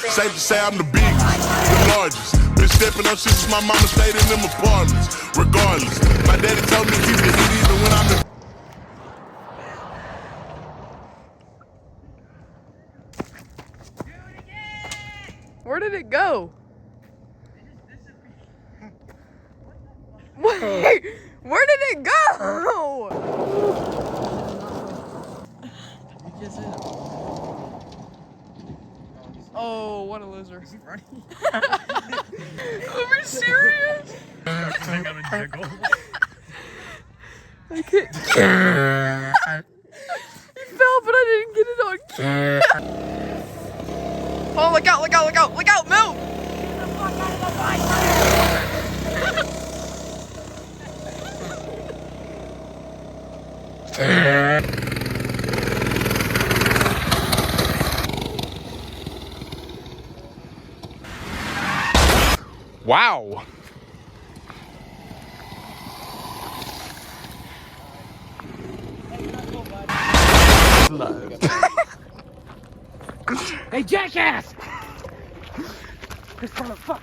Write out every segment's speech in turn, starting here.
Safe to say I'm the biggest, the largest. Been stepping up since my mama stayed in them apartments. Regardless, my daddy told me to keep the heat even when I'm in. Where did it go? Wait, where did it go? Oh, what a loser. Is he running? Are we serious? I can't. He fell, but I didn't get it on camera. Oh, look out, look out, look out, look out, move! Wow. Hey, jackass! This motherfucker.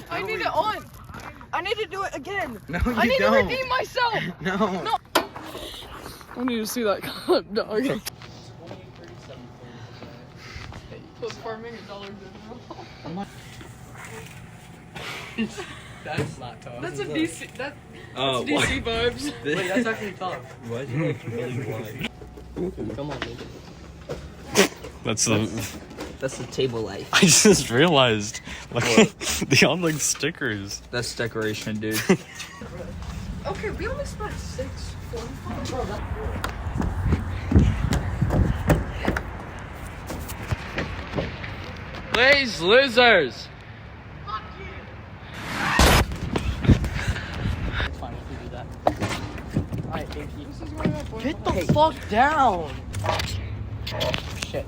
I need it on. I need to do it again. No, you I need don't. to redeem myself. No. I need to see that hot dog. Plus farming $1 That's not tough. That's a DC. That's Oh, DC vibes. Wait, that's actually tough. Why is it like really wide? Come on, baby. That's the table life. I just realized, like, they all like stickers. That's decoration, dude. Okay, we only spent $6.45. Please, losers! Fuck you. It's fine if you do that. Alright, thank you. This is where that boy. Get the fuck down! Shit.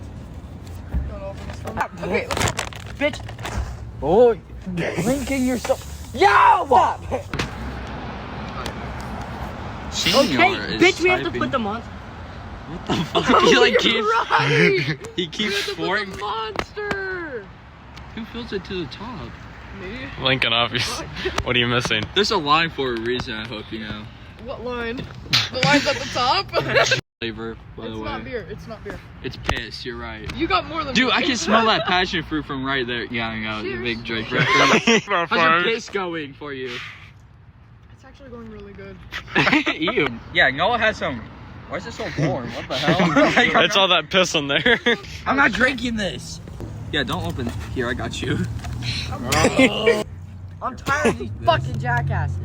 Okay, let's go. Bitch! Oh, linking yourself. Yo! Stop! Okay, bitch, we have to put them on. What the fuck? He like keeps. Right. He keeps pouring. Monster. Who fills it to the top? Me? Lincoln, obviously. What are you missing? There's a line for a reason, I hope you know. What line? The line's at the top. Flavor, by the It's way. not beer. It's not beer. It's piss, you're right. You got more than Dude, me. I can smell that passion fruit from right there. Yeah, I know, the big Drake record. How's your piss going for you? It's actually going really good. Ew. Yeah, Noah has some. Why is it so warm? What the hell? It's all that piss in there. I'm not drinking this. Yeah, don't open. Here, I got you. I'm tired of these fucking jackasses.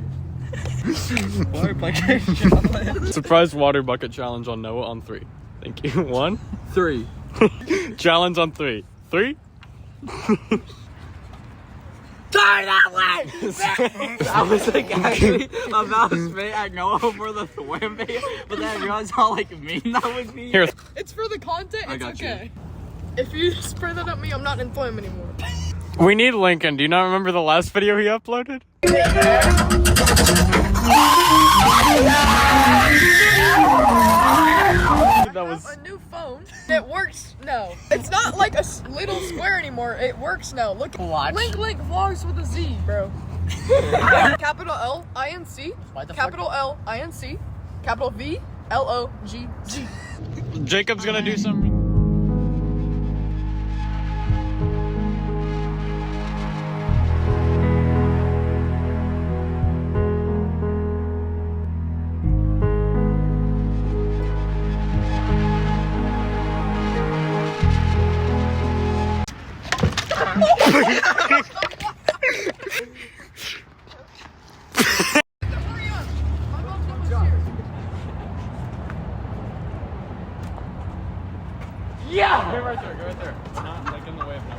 Water bucket challenge. Surprise water bucket challenge on Noah on 3. Thank you. 1. 3. Challenge on 3. 3. Turn that way! I was like actually about to spit at Noah for the swim video, but then I realized how like mean that would be. Here. It's for the content. I It's got okay. If you spray that at me, I'm not in flame anymore. We need Lincoln. Do you not remember the last video he uploaded? That was a new phone. It works now. It's not like a little square anymore. It works now. Look. Watch. Link vlogs with a Z, bro. Capital L I N C. Capital L I N C. Capital V L O G Z. Jacob's gonna do something. Yeah! Go right there. Not like in the way of Noah.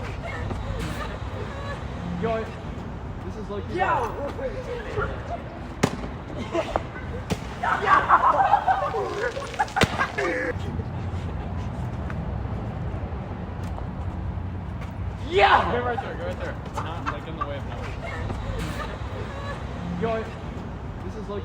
Yo, this is like. Yeah! Yeah! Go right there. Not like in the way of Noah. Yo, is like